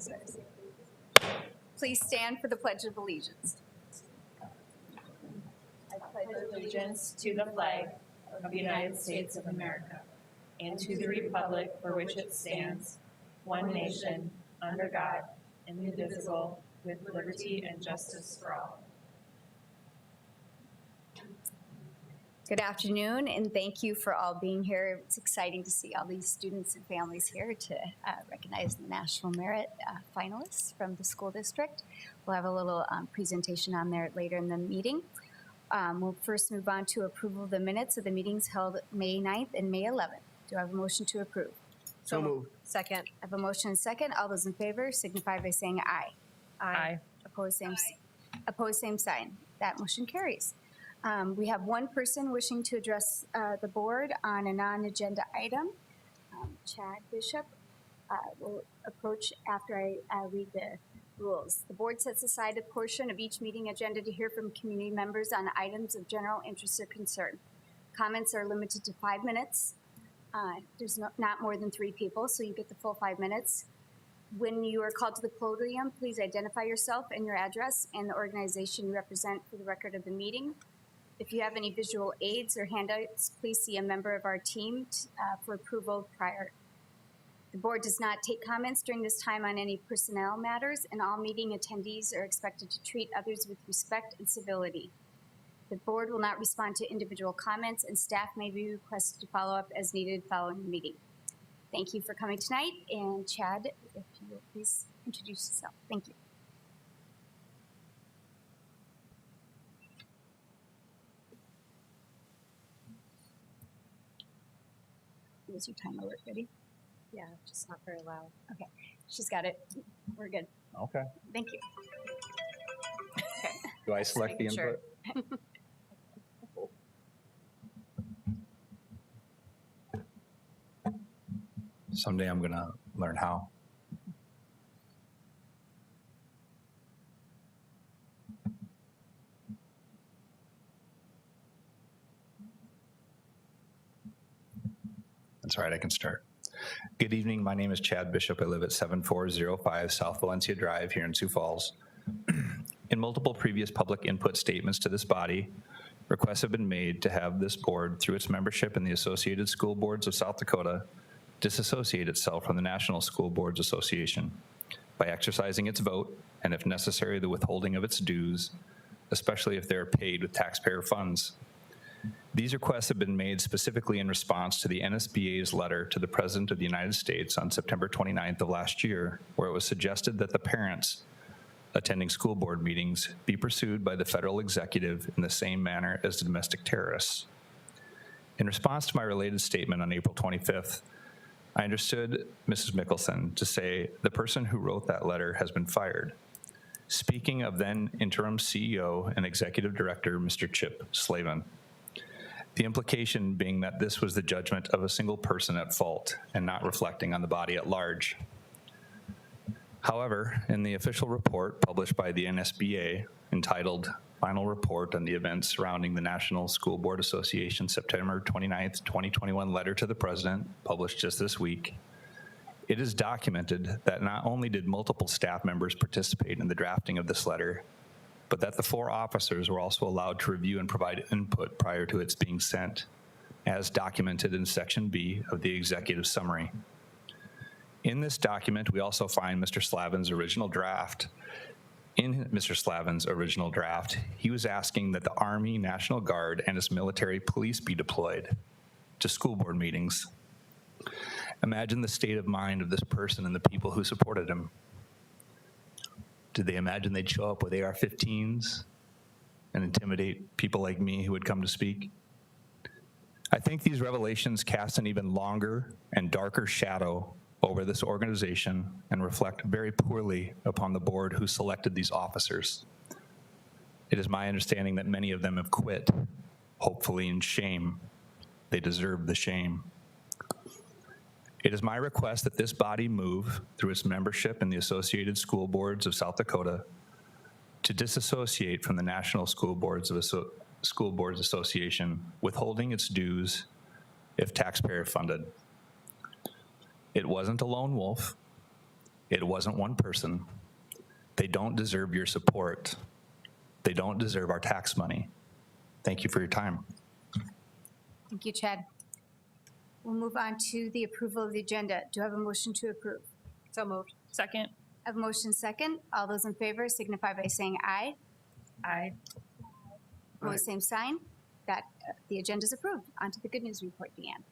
officers. Please stand for the Pledge of Allegiance. I pledge allegiance to the flag of the United States of America and to the republic for which it stands, one nation, under God, indivisible, with liberty and justice for all. Good afternoon, and thank you for all being here. It's exciting to see all these students and families here to recognize the National Merit finalists from the school district. We'll have a little presentation on there later in the meeting. We'll first move on to approval of the minutes of the meetings held May 9th and May 11th. Do I have a motion to approve? So moved. Second. I have a motion and second. All those in favor signify by saying aye. Aye. Opposed, same sign. That motion carries. We have one person wishing to address the board on a non-agenda item. Chad Bishop will approach after I read the rules. The board sets aside a portion of each meeting agenda to hear from community members on items of general interest or concern. Comments are limited to 5 minutes. There's not more than 3 people, so you get the full 5 minutes. When you are called to the podium, please identify yourself and your address and the organization you represent for the record of the meeting. If you have any visual aids or handouts, please see a member of our team for approval prior. The board does not take comments during this time on any personnel matters, and all meeting attendees are expected to treat others with respect and civility. The board will not respond to individual comments, and staff may be requested to follow up as needed following the meeting. Thank you for coming tonight, and Chad, if you will please introduce yourself. Thank you. Is your time alert ready? Yeah, just not very loud. Okay, she's got it. We're good. Okay. Thank you. Okay. Do I select the making sure. input? Someday I'm gonna learn how. That's all right, I can start. Good evening, my name is Chad Bishop. I live at 7405 South Valencia Drive here in Sioux Falls. In multiple previous public input statements to this body, requests have been made to have this board, through its membership in the Associated School Boards of South Dakota, disassociate itself from the National School Boards Association by exercising its vote, and if necessary, the withholding of its dues, especially if they're paid with taxpayer funds. These requests have been made specifically in response to the NSBA's letter to the President of the United States on September 29th of last year, where it was suggested that the parents attending school board meetings be pursued by the federal executive in the same manner as the domestic terrorists. In response to my related statement on April 25th, I understood Mrs. Mickelson to say the person who wrote that letter has been fired. Speaking of then interim CEO and executive director, Mr. Chip Slavin. The implication being that this was the judgment of a single person at fault and not reflecting on the body at large. However, in the official report published by the NSBA entitled Final Report on the Events Surrounding the National School Board Association September 29th, 2021 letter to the President, published just this week, it is documented that not only did multiple staff members participate in the drafting of this letter, but that the 4 officers were also allowed to review and provide input prior to its being sent, as documented in Section B of the executive summary. In this document, we also find Mr. Slavin's original draft. In Mr. Slavin's original draft, he was asking that the Army, National Guard, and its military police be deployed to school board meetings. Imagine the state of mind of this person and the people who supported him. Did they imagine they'd show up with AR-15s and intimidate people like me who would come to speak? I think these revelations cast an even longer and darker shadow over this organization and reflect very poorly upon the board who selected these officers. It is my understanding that many of them have quit, hopefully in shame. They deserve the shame. It is my request that this body move, through its membership in the Associated School Boards of South Dakota, to disassociate from the National School Boards Association, withholding its dues if taxpayer funded. It wasn't a lone wolf. It wasn't one person. They don't deserve your support. They don't deserve our tax money. Thank you for your time. Thank you, Chad. We'll move on to the approval of the agenda. Do I have a motion to approve? So moved. Second. I have a motion second. All those in favor signify by saying aye. Aye. Opposed, same sign. That the agenda is approved. On to the good news report, Deanne.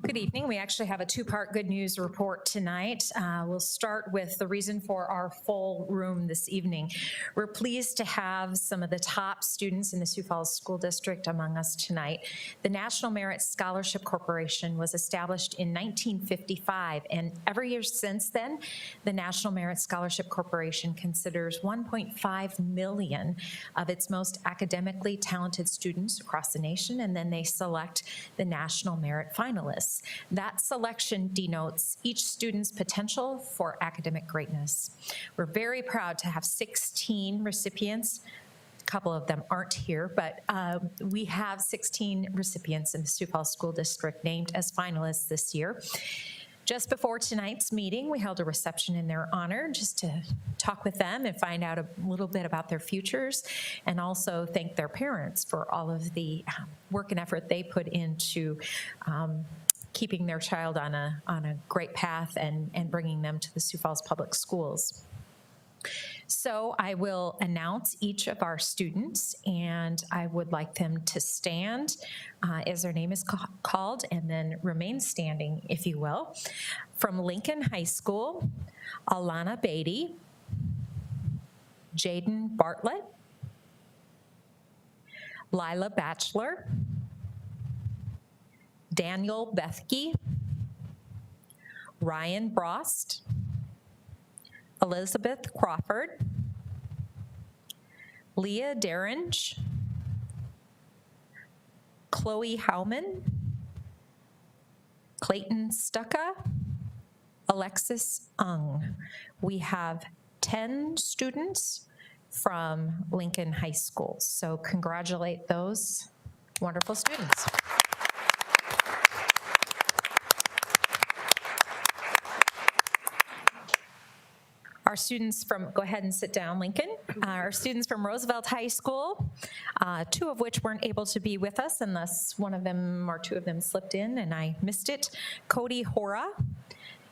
Good evening. We actually have a two-part good news report tonight. We'll start with the reason for our full room this evening. We're pleased to have some of the top students in the Sioux Falls School District among us tonight. The National Merit Scholarship Corporation was established in 1955, and every year since then, the National Merit Scholarship Corporation considers 1.5 million of its most academically talented students across the nation, and then they select the National Merit Finalists. That selection denotes each student's potential for academic greatness. We're very proud to have 16 recipients. A couple of them aren't here, but we have 16 recipients in the Sioux Falls School District named as finalists this year. Just before tonight's meeting, we held a reception in their honor just to talk with them and find out a little bit about their futures, and also thank their parents for all of the work and effort they put into keeping their child on a great path and bringing them to the Sioux Falls Public Schools. So I will announce each of our students, and I would like them to stand as their name is called, and then remain standing, if you will. From Lincoln High School, Alana Beatty, Jaden Bartlett, Lila Batchelor, Daniel Bethke, Ryan Brost, Elizabeth Crawford, Leah Derringe, Chloe Howman, Clayton Stucca, Alexis Ung. We have 10 students from Lincoln High School, so congratulate those wonderful students. Our students from, go ahead and sit down, Lincoln. Our students from Roosevelt High School, two of which weren't able to be with us unless one of them or two of them slipped in and I missed it. Cody Hora,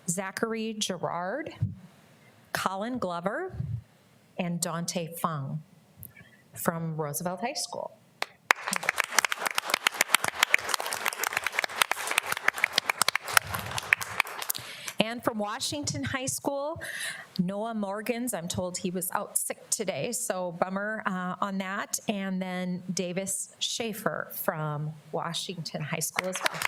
Zachary Gerard, Colin Glover, and Dante Fung from Roosevelt High School. And from Washington High School, Noah Morgans, I'm told he was out sick today, so bummer on that. And then Davis Schaefer from Washington High School as well.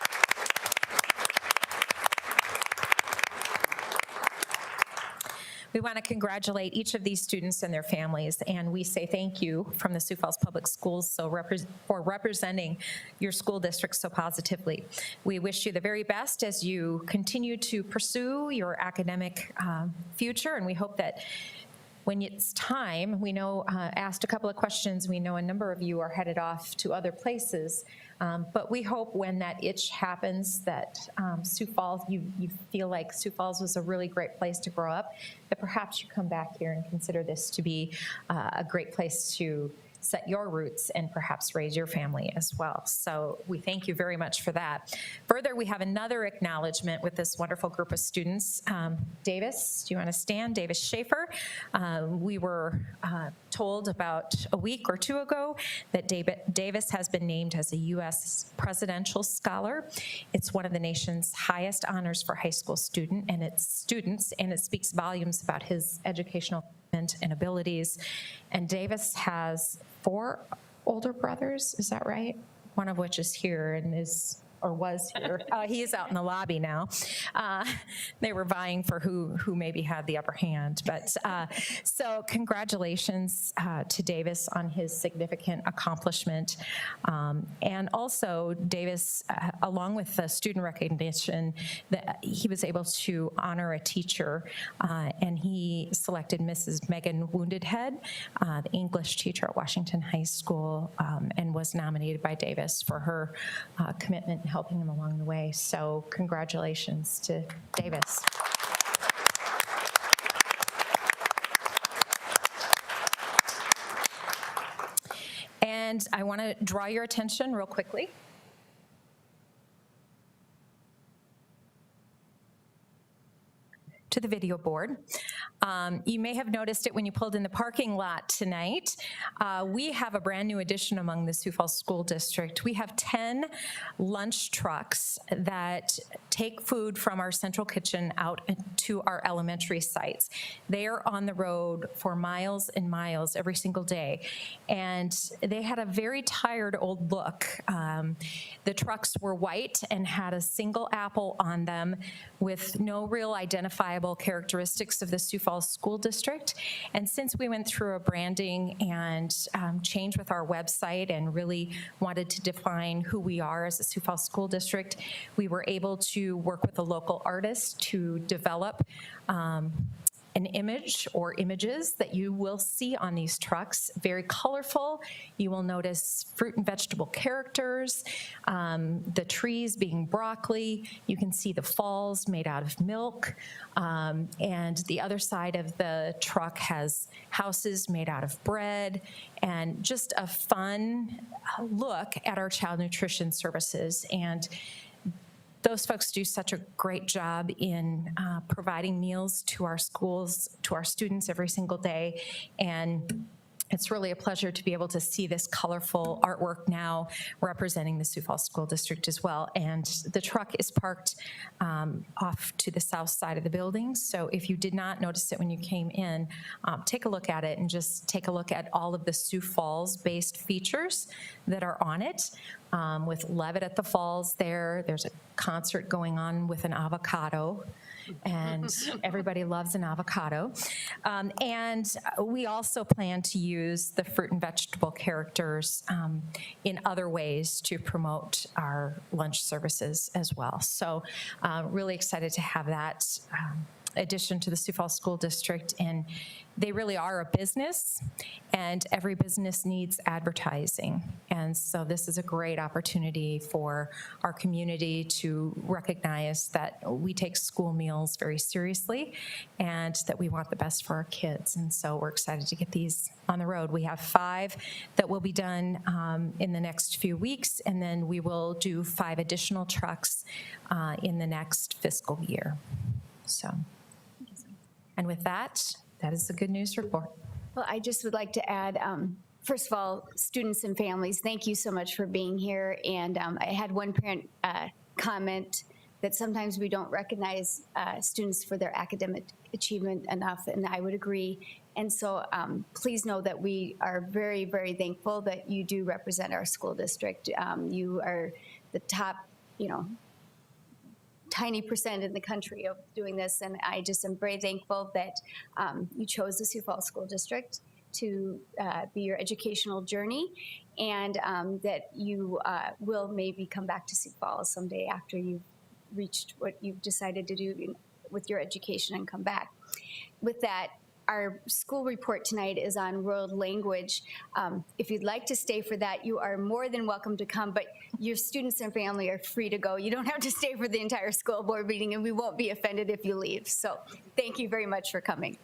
We want to congratulate each of these students and their families, and we say thank you from the Sioux Falls Public Schools for representing your school district so positively. We wish you the very best as you continue to pursue your academic future, and we hope that when it's time, we know, asked a couple of questions, we know a number of you are headed off to other places, but we hope when that itch happens that Sioux Falls, you feel like Sioux Falls was a really great place to grow up, that perhaps you come back here and consider this to be a great place to set your roots and perhaps raise your family as well. So we thank you very much for that. Further, we have another acknowledgement with this wonderful group of students. Davis, do you want to stand? Davis Schaefer. We were told about a week or two ago that Davis has been named as a U.S. Presidential Scholar. It's one of the nation's highest honors for high school students, and it speaks volumes about his educational and abilities. And Davis has 4 older brothers, is that right? One of which is here and is or was here. He is out in the lobby now. They were vying for who maybe had the upper hand. But so congratulations to Davis on his significant accomplishment. And also Davis, along with the student recognition, that he was able to honor a teacher, and he selected Mrs. Megan Woundedhead, the English teacher at Washington High School, and was nominated by Davis for her commitment in helping him along the way. So congratulations to Davis. And I want to draw your attention real quickly to the video board. You may have noticed it when you pulled in the parking lot tonight. We have a brand new addition among the Sioux Falls School District. We have 10 lunch trucks that take food from our central kitchen out to our elementary sites. They are on the road for miles and miles every single day. And they had a very tired old look. The trucks were white and had a single apple on them with no real identifiable characteristics of the Sioux Falls School District. And since we went through a branding and change with our website and really wanted to define who we are as a Sioux Falls School District, we were able to work with a local artist to develop an image or images that you will see on these trucks, very colorful. You will notice fruit and vegetable characters, the trees being broccoli. You can see the falls made out of milk. And the other side of the truck has houses made out of bread, and just a fun look at our child nutrition services. And those folks do such a great job in providing meals to our schools, to our students every single day. And it's really a pleasure to be able to see this colorful artwork now representing the Sioux Falls School District as well. And the truck is parked off to the south side of the building. So if you did not notice it when you came in, take a look at it and just take a look at all of the Sioux Falls-based features that are on it. With Levitt at the Falls there's a concert going on with an avocado, and everybody loves an avocado. And we also plan to use the fruit and vegetable characters in other ways to promote our lunch services as well. So really excited to have that addition to the Sioux Falls School District. And they really are a business, and every business needs advertising. And so this is a great opportunity for our community to recognize that we take school meals very seriously and that we want the best for our kids. And so we're excited to get these on the road. We have 5 that will be done in the next few weeks, and then we will do 5 additional trucks in the next fiscal year. So, and with that, that is the good news report. Well, I just would like to add, first of all, students and families, thank you so much for being here. And I had one parent comment that sometimes we don't recognize students for their academic achievement enough, and I would agree. And so please know that we are very, very thankful that you do represent our school district. You are the top, tiny percent in the country of doing this, and I just am very thankful that you chose the Sioux Falls School District to be your educational journey, and that you will maybe come back to Sioux Falls someday after you've reached what you've decided to do with your education and come back. With that, our school report tonight is on world language. If you'd like to stay for that, you are more than welcome to come, but your students and family are free to go. You don't have to stay for the entire school board meeting, and we won't be offended if you leave. So thank you very much for coming.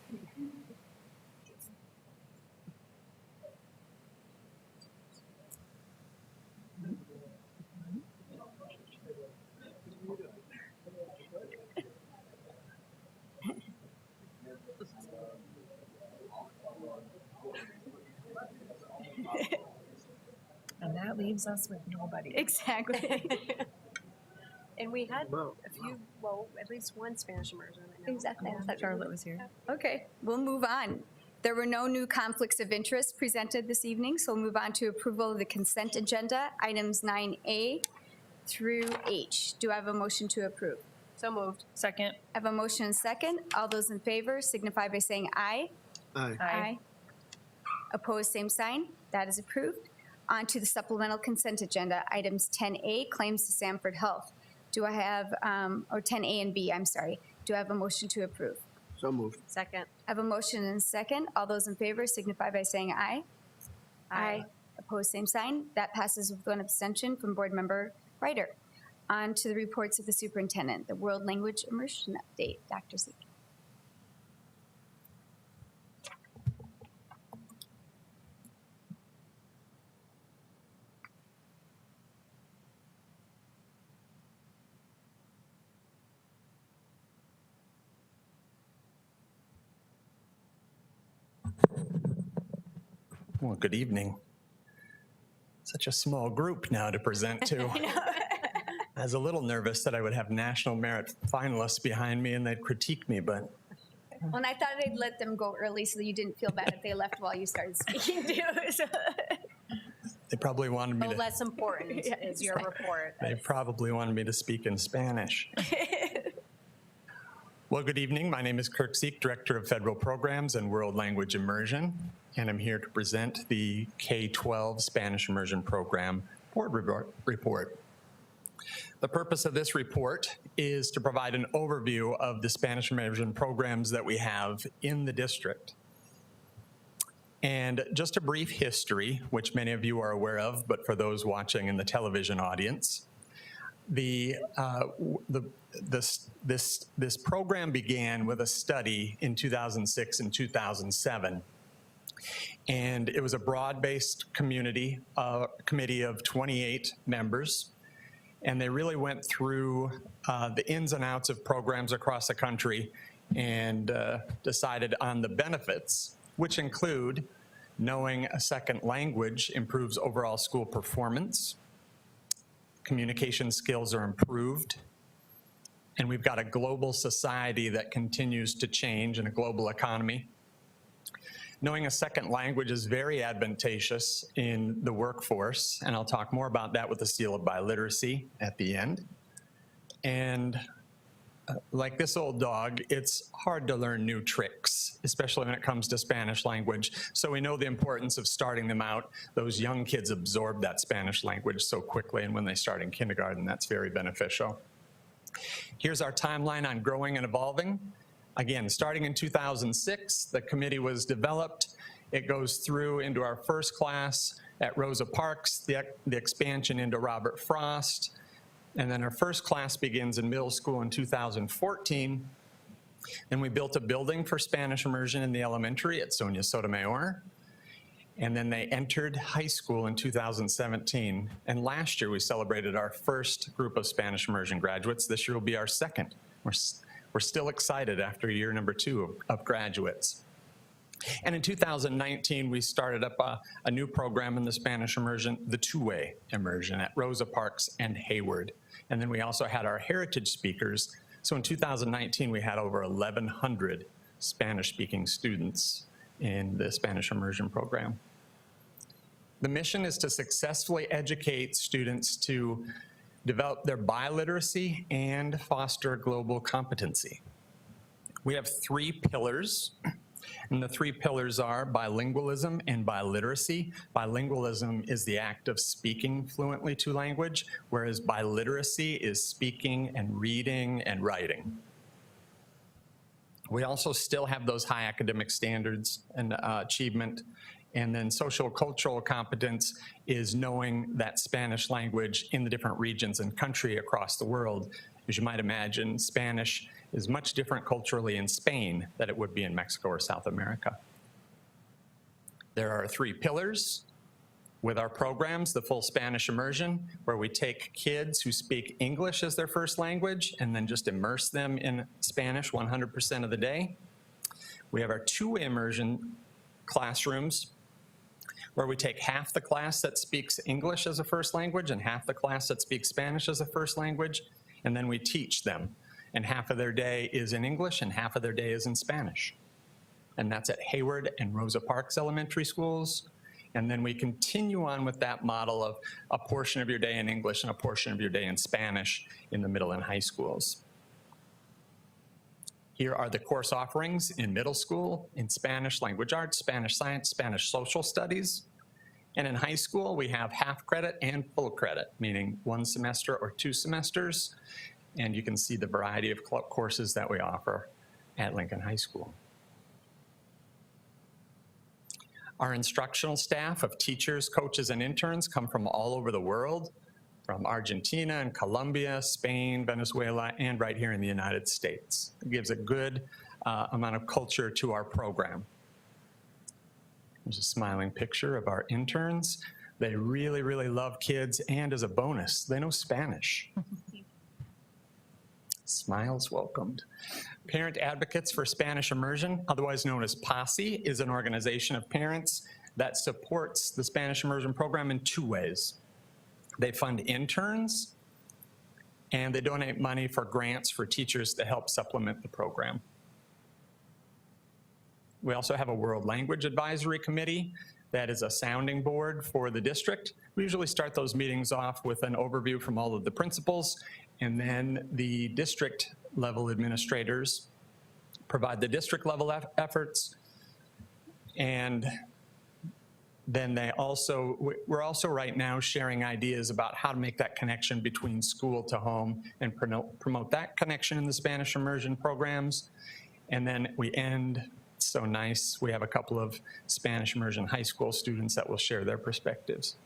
And that leaves us with nobody. Exactly. And we had a few, at least one Spanish immersion. I know. Exactly. I thought Charlotte was here. Okay, we'll move on. There were no new conflicts of interest presented this evening, so we'll move on to approval of the consent agenda, items 9A through H. Do I have a motion to approve? So moved. Second. I have a motion and second. All those in favor signify by saying aye. Aye. Opposed, same sign. That is approved. On to the supplemental consent agenda, items 10A, claims to Sanford Health. Do I have, or 10A and B, I'm sorry. Do I have a motion to approve? So moved. Second. I have a motion and a second. All those in favor signify by saying aye. Aye. Opposed, same sign. That passes with one abstention from Board Member Ryder. On to the reports of the superintendent, the World Language Immersion update. Dr. Zeke. Well, good evening. Such a small group now to present to. I was a little nervous that I would have national merit finalists behind me and they'd critique me, but Well, and I thought I'd let them go early so you didn't feel bad if they left while you started speaking too. So- they probably wanted me No to, less important is your report. they probably wanted me to speak in Spanish. Well, good evening. My name is Kirk Seek, Director of Federal Programs and World Language Immersion, and I'm here to present the K-12 Spanish Immersion Program Board Report. The purpose of this report is to provide an overview of the Spanish immersion programs that we have in the district. And just a brief history, which many of you are aware of, but for those watching in the television audience, this program began with a study in 2006 and 2007. And it was a broad-based committee of 28 members. And they really went through the ins and outs of programs across the country and decided on the benefits, which include knowing a second language improves overall school performance, communication skills are improved, and we've got a global society that continues to change in a global economy. Knowing a second language is very advantageous in the workforce, and I'll talk more about that with the seal of biliteracy at the end. And like this old dog, it's hard to learn new tricks, especially when it comes to Spanish language. So we know the importance of starting them out. Those young kids absorb that Spanish language so quickly, and when they start in kindergarten, that's very beneficial. Here's our timeline on growing and evolving. Again, starting in 2006, the committee was developed. It goes through into our first class at Rosa Parks, the expansion into Robert Frost, and then our first class begins in middle school in 2014. Then we built a building for Spanish immersion in the elementary at Sonia Sotomayor. And then they entered high school in 2017. And last year we celebrated our first group of Spanish immersion graduates. This year will be our second. We're still excited after year number 2 of graduates. And in 2019, we started up a new program in the Spanish immersion, the two-way immersion at Rosa Parks and Hayward. And then we also had our heritage speakers. So in 2019, we had over 1,100 Spanish-speaking students in the Spanish immersion program. The mission is to successfully educate students to develop their biliteracy and foster global competency. We have 3 pillars, and the 3 pillars are bilingualism and biliteracy. Bilingualism is the act of speaking fluently 2 languages, whereas biliteracy is speaking and reading and writing. We also still have those high academic standards and achievement. And then social cultural competence is knowing that Spanish language in the different regions and country across the world. As you might imagine, Spanish is much different culturally in Spain than it would be in Mexico or South America. There are 3 pillars with our programs: the full Spanish immersion, where we take kids who speak English as their first language and then just immerse them in Spanish 100% of the day. We have our 2-way immersion classrooms, where we take half the class that speaks English as a first language and half the class that speaks Spanish as a first language, and then we teach them. And half of their day is in English and half of their day is in Spanish. And that's at Hayward and Rosa Parks elementary schools. And then we continue on with that model of a portion of your day in English and a portion of your day in Spanish in the middle and high schools. Here are the course offerings in middle school, in Spanish language arts, Spanish science, Spanish social studies. And in high school, we have half credit and full credit, meaning 1 semester or 2 semesters. And you can see the variety of courses that we offer at Lincoln High School. Our instructional staff of teachers, coaches, and interns come from all over the world, from Argentina and Colombia, Spain, Venezuela, and right here in the United States. It gives a good amount of culture to our program. There's a smiling picture of our interns. They really, really love kids, and as a bonus, they know Spanish. Smiles welcomed. Parent Advocates for Spanish Immersion, otherwise known as PASI, is an organization of parents that supports the Spanish Immersion program in 2 ways. They fund interns, and they donate money for grants for teachers to help supplement the program. We also have a World Language Advisory Committee that is a sounding board for the district. We usually start those meetings off with an overview from all of the principals, and then the district level administrators provide the district level efforts. And then we're also right now sharing ideas about how to make that connection between school to home and promote that connection in the Spanish immersion programs. And then we end, so nice, we have a couple of Spanish immersion high school students that will share their perspectives.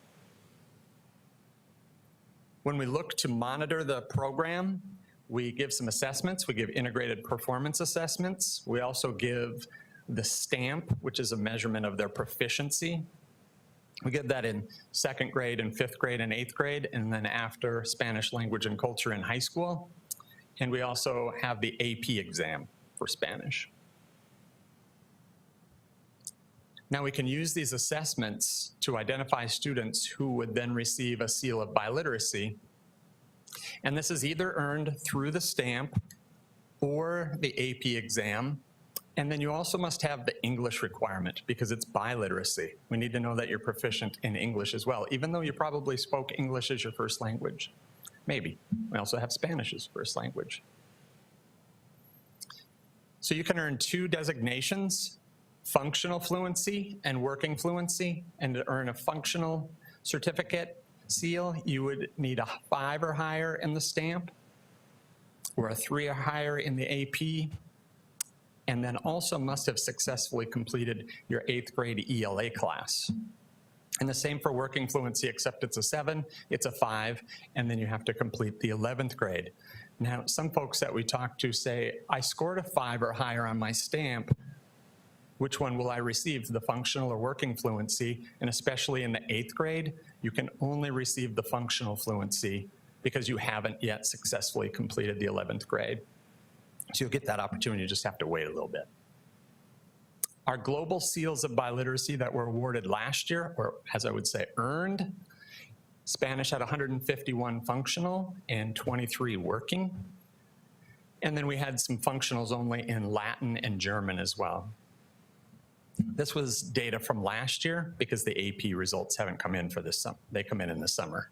When we look to monitor the program, we give some assessments. We give integrated performance assessments. We also give the STAMP, which is a measurement of their proficiency. We give that in 2nd grade and 5th grade and 8th grade, and then after Spanish language and culture in high school. And we also have the AP exam for Spanish. Now we can use these assessments to identify students who would then receive a seal of biliteracy. And this is either earned through the STAMP or the AP exam. And then you also must have the English requirement because it's biliteracy. We need to know that you're proficient in English as well, even though you probably spoke English as your first language. Maybe. We also have Spanish as first language. So you can earn 2 designations, functional fluency and working fluency. And to earn a functional certificate seal, you would need a 5 or higher in the STAMP, or a 3 or higher in the AP, and then also must have successfully completed your 8th grade ELA class. And the same for working fluency, except it's a 7, it's a 5, and then you have to complete the 11th grade. Now, some folks that we talk to say, I scored a 5 or higher on my STAMP. Which one will I receive, the functional or working fluency? And especially in the 8th grade, you can only receive the functional fluency because you haven't yet successfully completed the 11th grade. So you'll get that opportunity, you just have to wait a little bit. Our global seals of biliteracy that were awarded last year, or as I would say, earned, Spanish had 151 functional and 23 working. And then we had some functionals only in Latin and German as well. This was data from last year because the AP results haven't come in for this summer. They come in the summer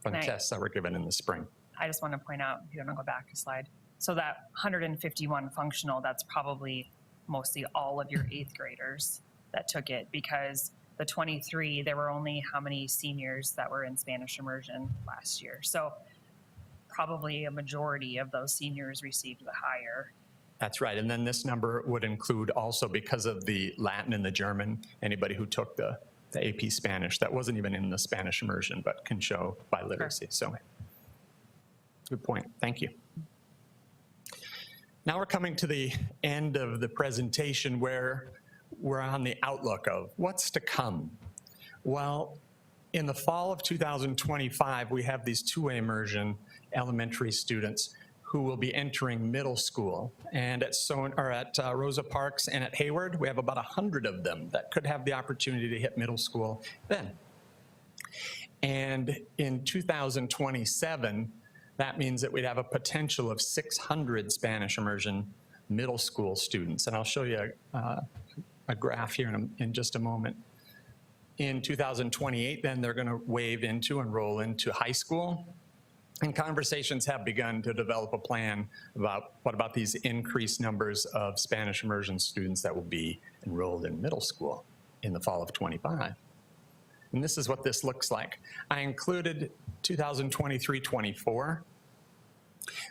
from the tests that were given in the spring. I just want to point out, if you want to go back a slide, so that 151 functional, that's probably mostly all of your 8th graders that took it, because the 23, there were only how many seniors that were in Spanish immersion last year. So probably a majority of those seniors received the higher. That's right, and then this number would include also, because of the Latin and the German, anybody who took the AP Spanish that wasn't even in the Spanish immersion but can show biliteracy. So, good point, thank you. Now we're coming to the end of the presentation where we're on the outlook of what's to come. Well, in the fall of 2025, we have these 2-way immersion elementary students who will be entering middle school. And at Rosa Parks and at Hayward, we have about 100 of them that could have the opportunity to hit middle school then. And in 2027, that means that we'd have a potential of 600 Spanish immersion middle school students. And I'll show you a graph here in just a moment. In 2028, then they're going to wave into and roll into high school. And conversations have begun to develop a plan about what about these increased numbers of Spanish immersion students that will be enrolled in middle school in the fall of '25. And this is what this looks like. I included 2023-24.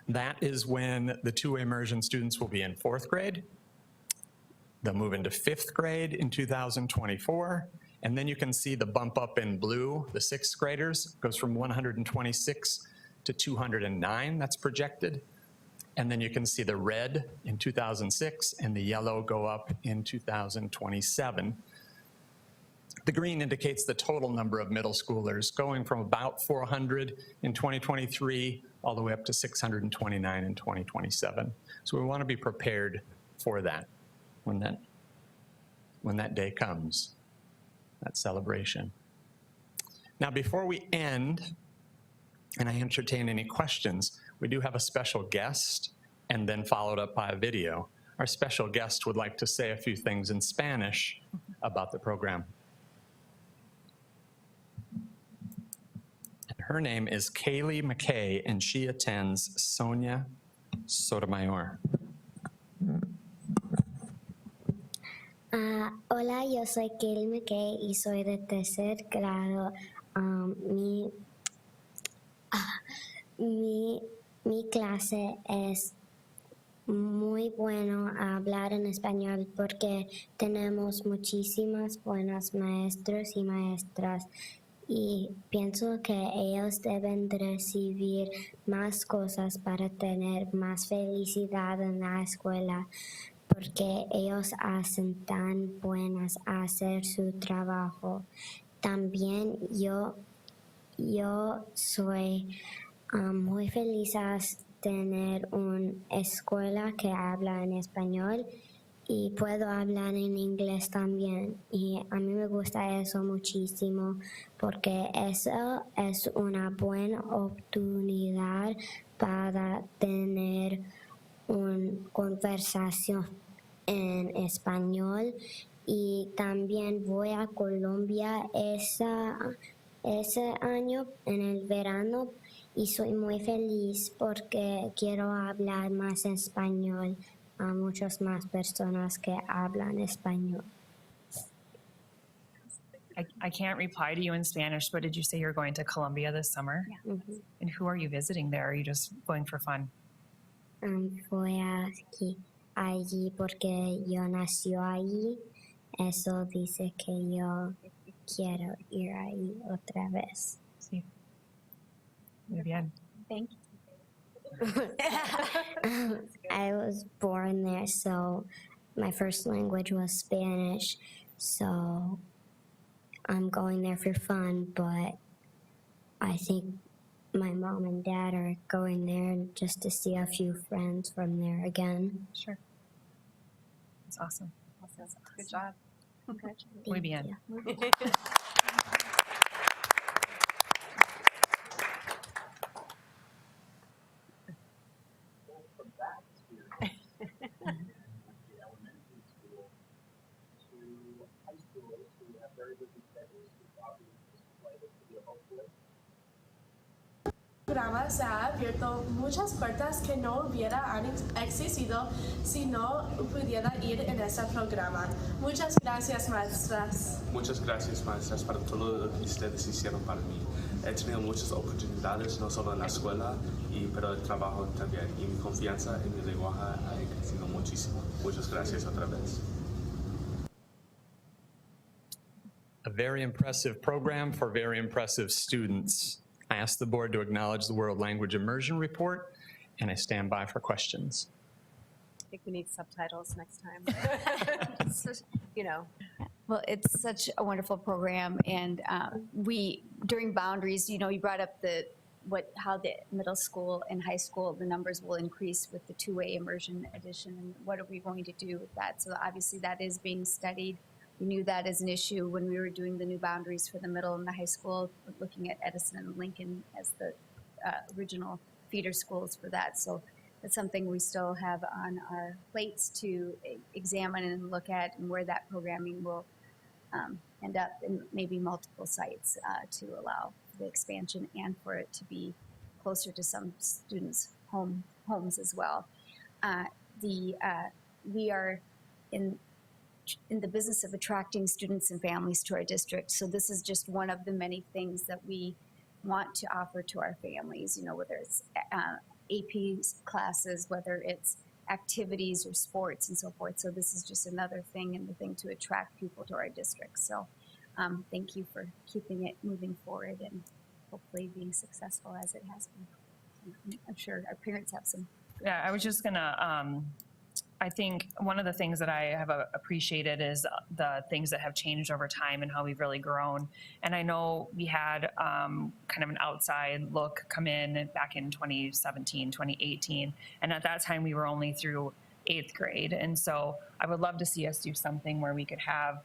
That is when the two-way immersion students will be in 4th grade. They'll move into 5th grade in 2024. And then you can see the bump up in blue, the 6th graders, goes from 126 to 209, that's projected. And then you can see the red in 2006 and the yellow go up in 2027. The green indicates the total number of middle schoolers, going from about 400 in 2023 all the way up to 629 in 2027. So we want to be prepared for that when that day comes, that celebration. Now, before we end, and I entertain any questions, we do have a special guest and then followed up by a video. Our special guest would like to say a few things in Spanish about the program. Her name is Kaylee McKay, and she attends Sonia Sotomayor. Hola, yo soy Kaylee McKay y soy de tercer grado. Mi clase es muy bueno a hablar en español porque tenemos muchísimas buenas maestros y maestras y pienso que ellos deben recibir más cosas para tener más felicidad en la escuela porque ellos hacen tan buenas a hacer su trabajo. También yo soy muy feliz a tener una escuela que habla en español y puedo hablar en inglés también. Y a mí me gusta eso muchísimo porque eso es una buena oportunidad para tener una conversación en español. Y también voy a Colombia ese año en el verano y soy muy feliz porque quiero hablar más español a muchas más personas que hablan español. I can't reply to you in Spanish, but did you say you're going to Colombia this summer? Ujú. And who are you visiting there? Are you just going for fun? Voy allí porque yo nací allí. Eso dice que yo quiero ir ahí otra vez. Sí. Muy bien. Thank you. I was born there, so my first language was Spanish. So I'm going there for fun, but I think my mom and dad are going there just to see a few friends from there again. Sure. That's awesome. Good job. Muy bien. you. programa se ha abierto muchas puertas que no hubieran existido si no pudiera ir en este programa. Muchas gracias, maestras. Muchas gracias, maestras, para todo lo que ustedes hicieron para mí. He tenido muchas oportunidades, no solo en la escuela, pero el trabajo también. Y mi confianza en mi lenguaje ha crecido muchísimo. Muchas gracias otra vez. A very impressive program for very impressive students. I ask the board to acknowledge the World Language Immersion Report, and I stand by for questions. I think we need subtitles next time. You know. Well, it's such a wonderful program, and during Boundaries, you brought up how the middle school and high school, the numbers will increase with the two-way immersion edition, and what are we going to do with that? So obviously that is being studied. We knew that as an issue when we were doing the new boundaries for the middle and the high school, looking at Edison and Lincoln as the original feeder schools for that. So that's something we still have on our plates to examine and look at, and where that programming will end up in maybe multiple sites to allow the expansion and for it to be closer to some students' homes as well. We are in the business of attracting students and families to our district. So this is just one of the many things that we want to offer to our families, you know, whether it's AP classes, whether it's activities or sports and so forth. So this is just another thing and the thing to attract people to our district. So thank you for keeping it moving forward and hopefully being successful as it has been. I'm sure our parents have some. Yeah, I was just gonna, I think one of the things that I have appreciated is the things that have changed over time and how we've really grown. And I know we had kind of an outside look come in back in 2017, 2018. And at that time, we were only through 8th grade. And so I would love to see us do something where we could have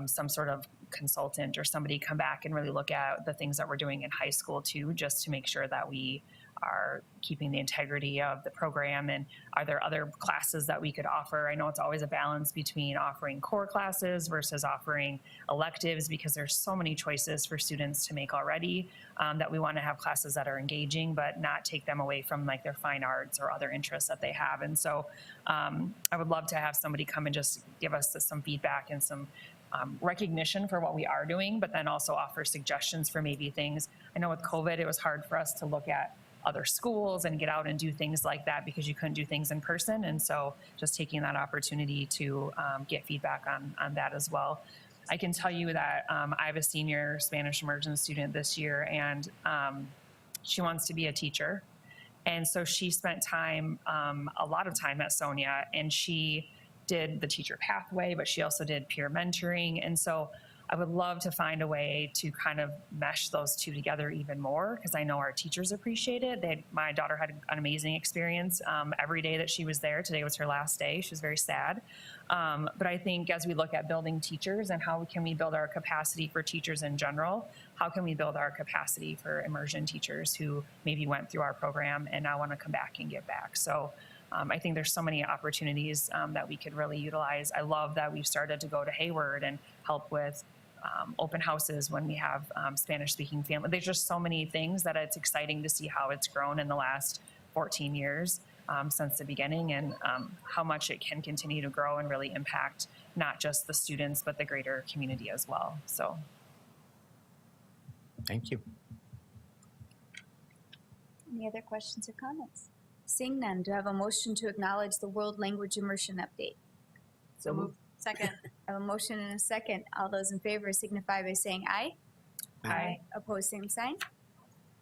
some sort of consultant or somebody come back and really look at the things that we're doing in high school too, just to make sure that we are keeping the integrity of the program. And are there other classes that we could offer? I know it's always a balance between offering core classes versus offering electives, because there's so many choices for students to make already, that we want to have classes that are engaging, but not take them away from like their fine arts or other interests that they have. And so I would love to have somebody come and just give us some feedback and some recognition for what we are doing, but then also offer suggestions for maybe things. I know with COVID, it was hard for us to look at other schools and get out and do things like that because you couldn't do things in person. And so just taking that opportunity to get feedback on that as well. I can tell you that I have a senior Spanish immersion student this year, and she wants to be a teacher. And so she spent time, a lot of time at Sonia, and she did the teacher pathway, but she also did peer mentoring. And so I would love to find a way to kind of mesh those two together even more, because I know our teachers appreciate it. My daughter had an amazing experience every day that she was there. Today was her last day. She was very sad. But I think as we look at building teachers and how can we build our capacity for teachers in general, how can we build our capacity for immersion teachers who maybe went through our program and now want to come back and give back. So I think there's so many opportunities that we could really utilize. I love that we've started to go to Hayward and help with open houses when we have Spanish-speaking families. There's just so many things that it's exciting to see how it's grown in the last 14 years since the beginning, and how much it can continue to grow and really impact not just the students, but the greater community as well. So, Thank you. Any other questions or comments? Seeing none, do I have a motion to acknowledge the World Language Immersion Update? So moved. Second. I have a motion and a second. All those in favor signify by saying aye. Aye. Opposed, same sign.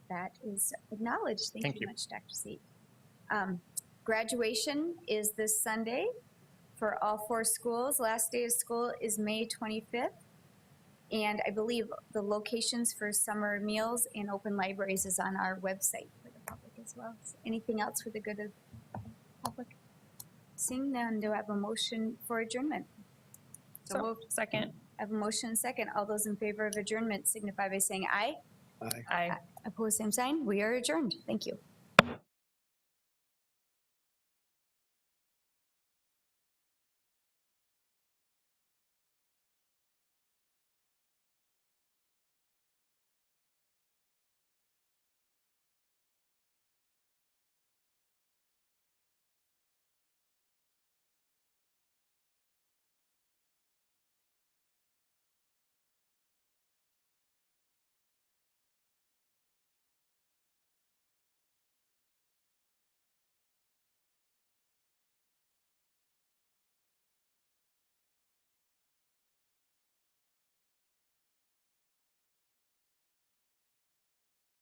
That is acknowledged. Thank you you. much, Dr. Seat. Graduation is this Sunday for all 4 schools. Last day of school is May 25th. And I believe the locations for summer meals and open libraries is on our website for the public as well. So anything else for the good of the public? Seeing none, do I have a motion for adjournment? So moved. Second. I have a motion and second. All those in favor of adjournment signify by saying aye. Aye. Opposed, same sign. We are adjourned. Thank you.